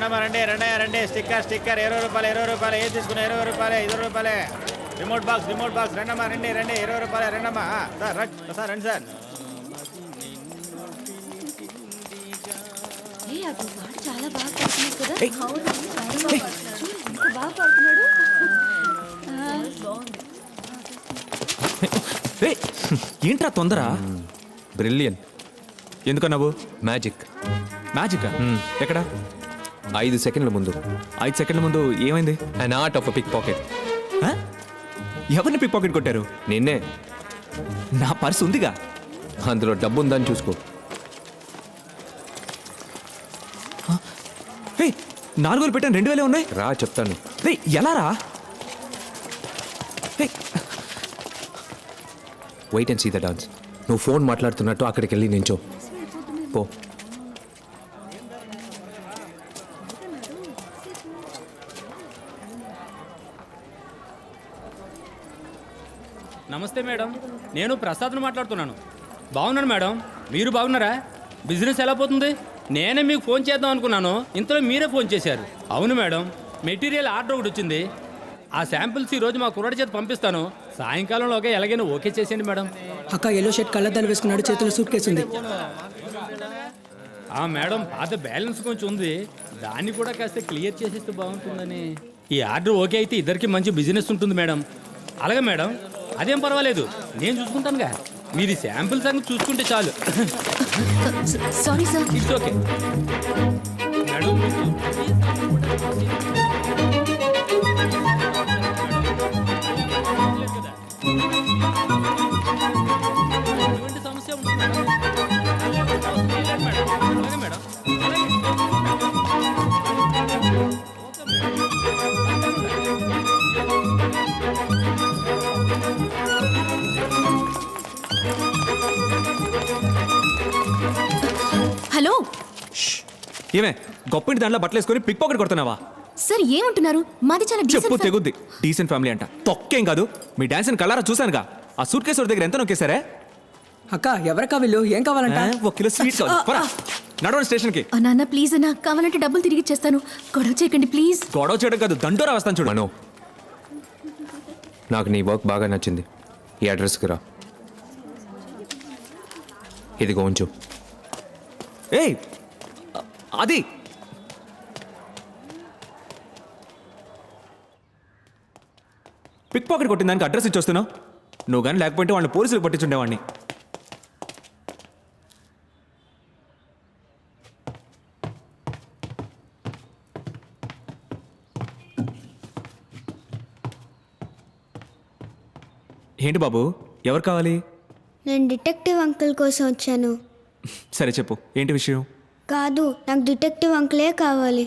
రెండమ్మ రండి రండి స్టిక్కర్ 20 రూపాయలు ఏది తీసుకున్నా 20 రూపాయలే 20 రూపాయలే రిమోట్ బాక్స్ రెండమ్మ రండి 20 రూపాయలే రెండమ్మ సార్ రండి సార్. చాలా బాగా పాడుతున్నాడు కదా. బాగా పాడుతున్నాడు. ఏంట్రా తొందర? బ్రిలియన్. ఎందుకన్నావు? మ్యాజిక్. మ్యాజిక్ ఎక్కడ? 5 సెకండ్ల ముందు. 5 సెకండ్ల ముందు ఏమైంది? An art of pickpocket. ఎవరిని పిక్ పాకెట్ కొట్టారు? నిన్నే. నా పర్సు ఉందిగా. అందులో డబ్బు ఉందని చూసుకో. 4,000 పెట్టాను 2,000 ఉన్నాయి. రా చెప్తాను. ఎలా రా? Wait and see the dance. నువ్వు ఫోన్ మాట్లాడుతున్నట్టు అక్కడికి వెళ్ళి నించో పో. నమస్తే మేడం, నేను ప్రసాద్ను మాట్లాడుతున్నాను. బాగున్నాను మేడం, మీరు బాగున్నారా? బిజినెస్ ఎలా పోతుంది? నేనే మీకు ఫోన్ చేద్దాం అనుకున్నాను, ఇంతలో మీరే ఫోన్ చేశారు. అవును మేడం, మెటీరియల్ ఆర్డర్ ఒకటి వచ్చింది. ఆ శాంపిల్స్ ఈరోజు మా కుర్రాడి చేత పంపిస్తాను. సాయంకాలంలోగా ఎలాగైనా ఓకే చేసేయండి మేడం. అక్క ఎల్లో షర్ట్ కళ్ళద్దాలు వేసుకున్నాడు, చేతిలో సూట్ కేసు ఉంది. మేడం, పాత బ్యాలెన్స్ కొంచెం ఉంది, దాన్ని కూడా కాస్త క్లియర్ చేసేస్తే బాగుంటుందని. ఈ ఆర్డర్ ఓకే అయితే ఇద్దరికి మంచి బిజినెస్ ఉంటుంది మేడం. అలాగే మేడం, అదేం పర్వాలేదు, నేను చూసుకుంటానుగా. మీరు శాంపుల్ సంగతి చూసుకుంటే చాలు. Sorry sir. It's okay madam. ఎటువంటి సమస్య ఉంటుంది మేడం? అలాగే మేడం. హలో ఏమే గొప్పింటి దాంట్లో బట్టలు వేసుకొని పిక్ పాకెట్ కొడుతున్నావా? సార్ ఏమంటున్నారు? మాది చాలా చెప్పు తెగుద్ది. డీసెంట్ ఫ్యామిలీ అంట, తొక్కేం కాదు. మీ డాన్స్ కలరా చూసానుగా. ఆ సూట్ కేసు దగ్గర ఎంత నొక్కేశారే? అక్క ఎవరకా వీళ్ళు? ఏం కావాలంట? 1 కిలో స్వీట్ నడవండి స్టేషన్కి. నాన్న ప్లీజ్ అన్న, కావాలంటే డబ్బులు తిరిగి ఇచ్చేస్తాను. గొడవ చేయకండి ప్లీజ్. గొడవ చేయడం కాదు, దండోరా వస్తాను చూడు. మనో, నాకు నీ వర్క్ బాగా నచ్చింది. ఈ అడ్రస్కి రా. ఇదిగో ఉంచు. ఏయ్ అది పిక్ పాకెట్ కొట్టిన దానికి అడ్రస్ ఇచ్చొస్తున్నావు. నువ్వు కానీ లేకపోతే వాళ్ళని పోలీసులకు పట్టించుండేవాడిని. ఏంటి బాబు, ఎవరు కావాలి? నేను డిటెక్టివ్ అంకుల్ కోసం వచ్చాను. సరే చెప్పు, ఏంటి విషయం? కాదు, నాకు డిటెక్టివ్ అంకులే కావాలి.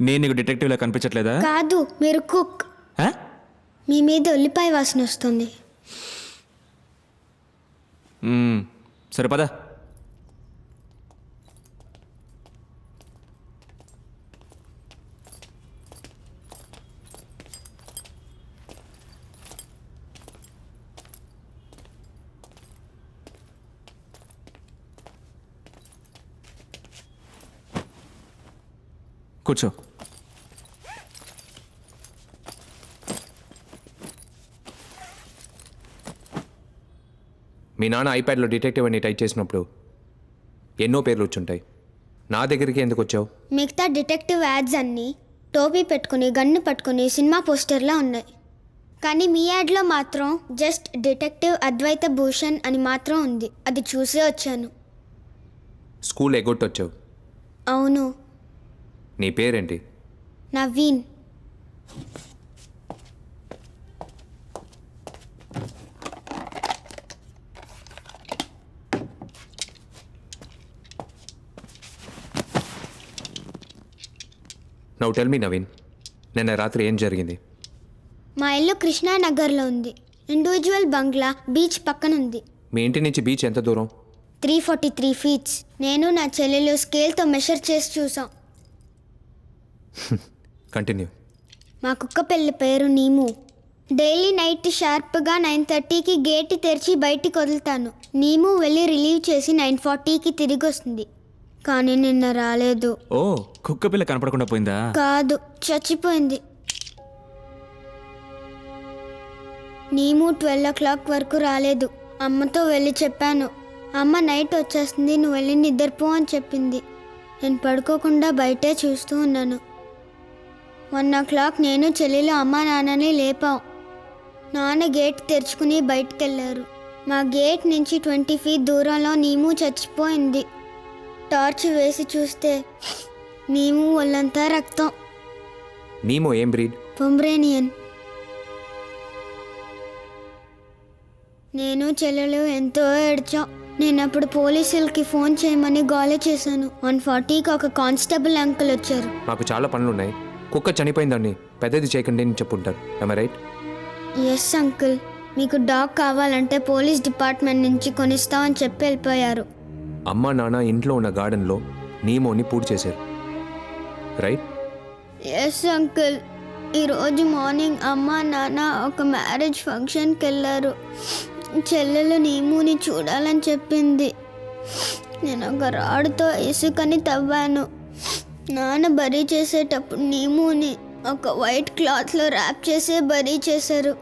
నేను నీకు డిటెక్టివ్లా కనిపించట్లేదా? కాదు, మీరు కుక్. మీ మీద ఉల్లిపాయ వాసన వస్తుంది. సరే పద. కూర్చో. మీ నాన్న ఐప్యాడ్లో డిటెక్టివ్ అని టైప్ చేసినప్పుడు ఎన్నో పేర్లు వచ్చుంటాయి. నా దగ్గరికి ఎందుకు వచ్చావు? మిగతా డిటెక్టివ్ యాడ్స్ అన్నీ టోపీ పెట్టుకుని గన్ను పట్టుకుని సినిమా పోస్టర్లా ఉన్నాయి. కానీ మీ యాడ్లో మాత్రం జస్ట్ డిటెక్టివ్ అద్వైత భూషణ్ అని మాత్రం ఉంది. అది చూసే వచ్చాను. స్కూల్ ఎగ్గొట్టొచ్చావు. అవును. నీ పేరేంటి? Naveen. Now tell me Naveen, నిన్న రాత్రి ఏం జరిగింది? మా ఇల్లు కృష్ణానగర్లో ఉంది. ఇండివిజువల్ బంగ్లా బీచ్ పక్కన ఉంది. మీ ఇంటి నుంచి బీచ్ ఎంత దూరం? 343 ఫీట్స్. నేను నా చెల్లెలు స్కేల్తో మెషర్ చేసి చూసాం. కంటిన్యూ. మా కుక్క పిల్ల పేరు నీము. డైలీ నైట్ షార్ప్గా 9:30కి గేట్ తెరిచి బయటికి వదులుతాను. నీము వెళ్ళి రిలీవ్ చేసి 9:40కి తిరిగి వస్తుంది. కానీ నిన్న రాలేదు. ఓ కుక్క పిల్ల కనపడకుండా పోయిందా? కాదు, చచ్చిపోయింది. నీము 12 వరకు రాలేదు. అమ్మతో వెళ్ళి చెప్పాను. అమ్మ నైట్ వచ్చేస్తుంది, నువ్వు వెళ్ళి నిద్రపో అని చెప్పింది. నేను పడుకోకుండా బయటే చూస్తూ ఉన్నాను. 1 నేను చెల్లెలు అమ్మ నాన్నని లేపాం. నాన్న గేట్ తెరుచుకుని బయటకెళ్ళారు. మా గేట్ నుంచి 20 feet దూరంలో నీము చచ్చిపోయింది. టార్చ్ వేసి చూస్తే నీము ఒళ్ళంతా రక్తం. నీమో ఏం బ్రీడ్? పొమ్రేనియన్. నేను చెల్లెలు ఎంతో ఏడ్చాం. నేను అప్పుడు పోలీసులకి ఫోన్ చేయమని గోల చేశాను. 140కి ఒక కానిస్టేబుల్ అంకుల్ వచ్చారు. మాకు చాలా పనులున్నాయి, కుక్క చనిపోయిందని పెద్దది చేయకండి అని చెప్పుంటారు. రైట్? ఎస్ అంకుల్, మీకు డాగ్ కావాలంటే పోలీస్ డిపార్ట్మెంట్ నుంచి కొనిస్తామని చెప్పి వెళ్ళిపోయారు. అమ్మ నాన్న ఇంట్లో ఉన్న గార్డెన్లో నీమోని పూర్తి చేశారు. రైట్? ఎస్ అంకుల్, ఈరోజు మార్నింగ్ అమ్మ నాన్న ఒక మ్యారేజ్ ఫంక్షన్కి వెళ్ళారు. చెల్లెలు నీముని చూడాలని చెప్పింది. నేను ఒక రాడుతో ఇసుకని తవ్వాను. నాన్న బరీ చేసేటప్పుడు నీముని ఒక వైట్ క్లాత్లో ర్యాప్ చేసి బరీ చేశారు.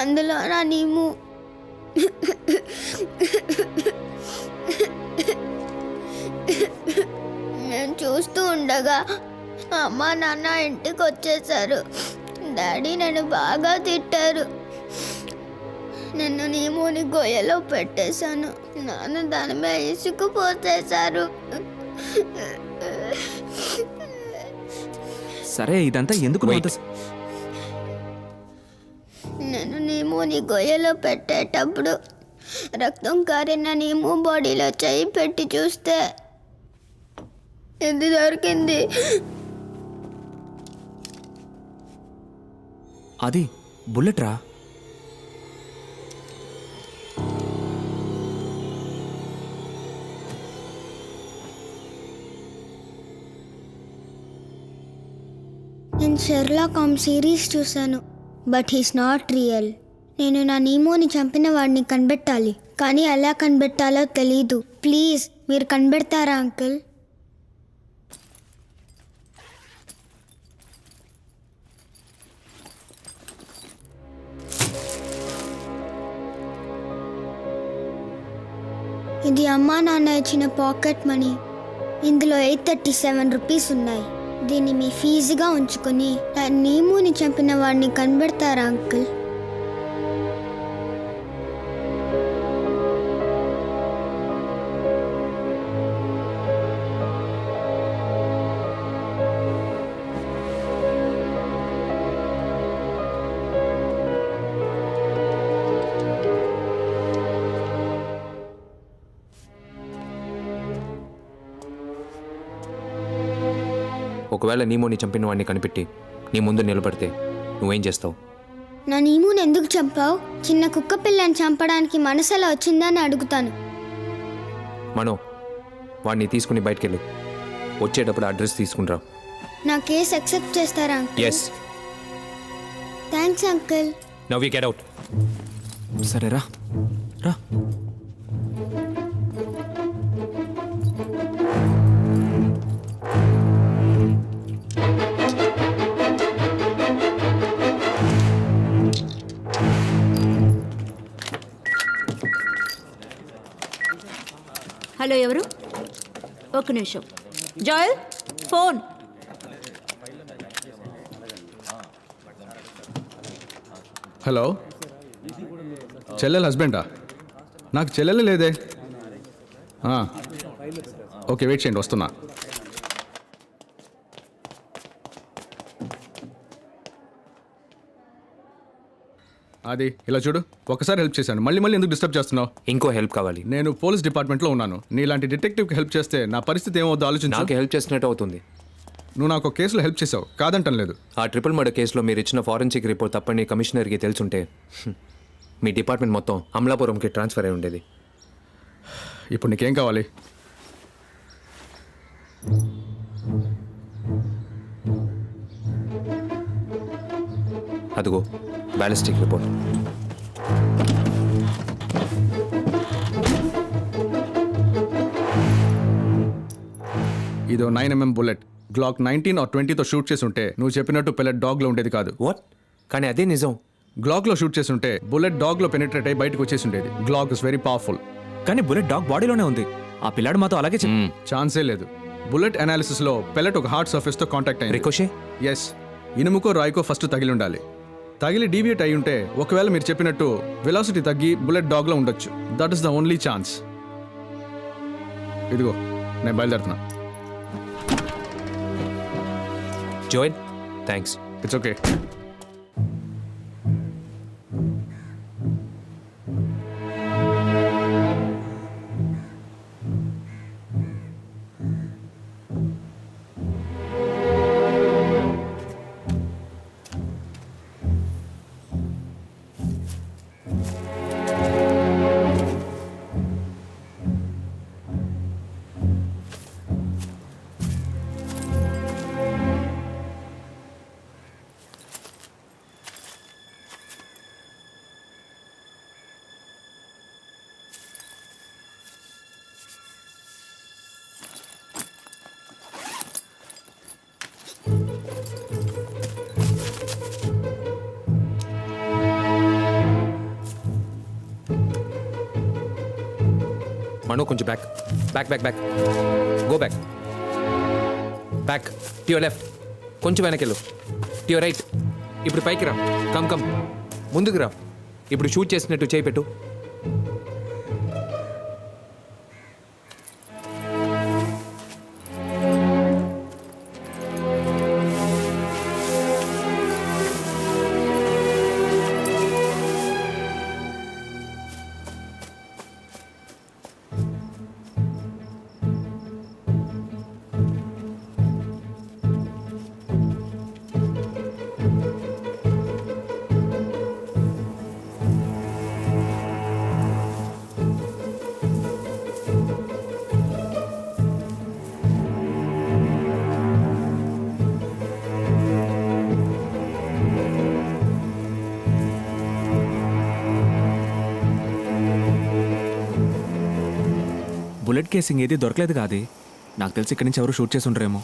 అందులో నా నీము నేను చూస్తూ ఉండగా అమ్మ నాన్న ఇంటికి వచ్చేసారు. డాడీ నన్ను బాగా తిట్టారు. నన్ను నీముని గొయ్యలో పెట్టేశాను. నాన్న దాని మీద ఇసుకు పోసేశారు. సరే ఇదంతా ఎందుకు నువ్వు అంత- నేను నీముని గొయ్యలో పెట్టేటప్పుడు రక్తం కారిన నీము బాడీలో చెయ్యి పెట్టి చూస్తే ఇది దొరికింది. అది బుల్లెట్ రా. నేను షెర్లాక్ హోమ్స్ సిరీస్ చూశాను, బట్ హీస్ నాట్ రియల్. నేను నా నీమోని చంపిన వాడిని కనిపెట్టాలి, కానీ ఎలా కనిపెట్టాలో తెలీదు. ప్లీజ్ మీరు కనిపెడతారా అంకుల్? ఇది అమ్మా నాన్న ఇచ్చిన పాకెట్ మనీ. ఇందులో 837 రూపీస్ ఉన్నాయి. దీన్ని మీ ఫీజుగా ఉంచుకొని నా నీముని చంపిన వాడిని కనిపెడతారా అంకుల్? ఒకవేళ నీమోని చంపిన వాడిని కనిపెట్టి నీ ముందు నిలబడితే నువ్వేం చేస్తావు? నా నీముని ఎందుకు చంపావు? చిన్న కుక్క పిల్లని చంపడానికి మనసులో వచ్చిందని అడుగుతాను. మనో, వాడిని తీసుకుని బయటకెళ్ళు. వచ్చేటప్పుడు అడ్రస్ తీసుకునిరా. నా కేసు అక్సెప్ట్ చేస్తారా uncle? Yes. Thanks uncle. Now we get out. సరే రా రా. హలో, ఎవరు? ఒక్క నిమిషం. జాయల్, ఫోన్. హలో, చెల్లెల హస్బెండా? నాకు చెల్లెలు లేదే. ఓకే, వెయిట్ చేయండి, వస్తున్నా. అది ఇలా చూడు, ఒకసారి హెల్ప్ చేశాను, మళ్ళీ మళ్ళీ ఎందుకు డిస్టర్బ్ చేస్తున్నావు? ఇంకో హెల్ప్ కావాలి. నేను పోలీస్ డిపార్ట్మెంట్లో ఉన్నాను. నీలాంటి డిటెక్టివ్కి హెల్ప్ చేస్తే నా పరిస్థితి ఏమవుద్దో ఆలోచించు. నాకు హెల్ప్ చేసినట్టు అవుతుంది. నువ్వు నాకు ఒక కేసులో హెల్ప్ చేసావు, కాదంటం లేదు. ఆ ట్రిపుల్ మర్డర్ కేసులో మీరు ఇచ్చిన ఫారెన్సిక్ రిపోర్ట్ తప్పని కమిషనర్కి తెలుసుంటే మీ డిపార్ట్మెంట్ మొత్తం అమలాపురంకి ట్రాన్స్ఫర్ అయి ఉండేది. ఇప్పుడు నీకేం కావాలి? అదిగో బ్యాలిస్టిక్ రిపోర్ట్. ఇదో 9mm బుల్లెట్ గ్లాక్ 19 or 20తో షూట్ చేసి ఉంటే నువ్వు చెప్పినట్టు పెల్లెట్ డాగ్లో ఉండేది కాదు. వాట్? కానీ అదే నిజం. గ్లాక్లో షూట్ చేసి ఉంటే బుల్లెట్ డాగ్లో పెనిట్రేట్ అయ్యి బయటకు వచ్చేసి ఉండేది. Glock is very powerful. కానీ బుల్లెట్ డాగ్ బాడీలోనే ఉంది. ఆ పిల్లాడు మాతో అలాగే ఛాన్సే లేదు. బుల్లెట్ అనాలిసిస్లో పెల్లెట్ ఒక హార్డ్ సర్ఫేస్తో కాంటాక్ట్ అయింది. రికోషే? ఎస్, ఇనుముకో రాయికో ఫస్ట్ తగిలి ఉండాలి. తగిలి డీవియేట్ అయి ఉంటే ఒకవేళ మీరు చెప్పినట్టు వెలాసిటీ తగ్గి బుల్లెట్ డాగ్లో ఉండొచ్చు. That is the only chance. ఇదిగో నేను బయలుదేరుతున్నా. Joel, thanks. It's okay. Manu కొంచెం back back back back go back back to your left. కొంచెం వెనకెళ్ళు. To your right. ఇప్పుడు పైకి రా. కమ్ కమ్ ముందుకు రా. ఇప్పుడు షూట్ చేసినట్టు చేయి పెట్టు. బుల్లెట్ కేసింగ్ ఏది దొరకలేదు కాదు. నాకు తెలిసి ఇక్కడి నుంచి ఎవరు షూట్ చేసి ఉండరేమో.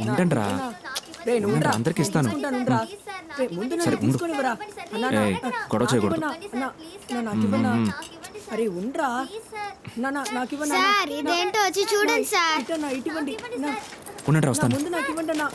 ఉండండిరా, అందరికి ఇస్తాను. సరే ఉండు. ఏయ్, గొడవ చేయకూడదు. అరే ఉండ్రా. నాకు ఇవ్వండి సార్ ఇదేంటో వచ్చి చూడండి సార్. ఇవ్వండి. ఉండండి, వస్తాను. ముందు నాకు ఇవ్వండి అన్న.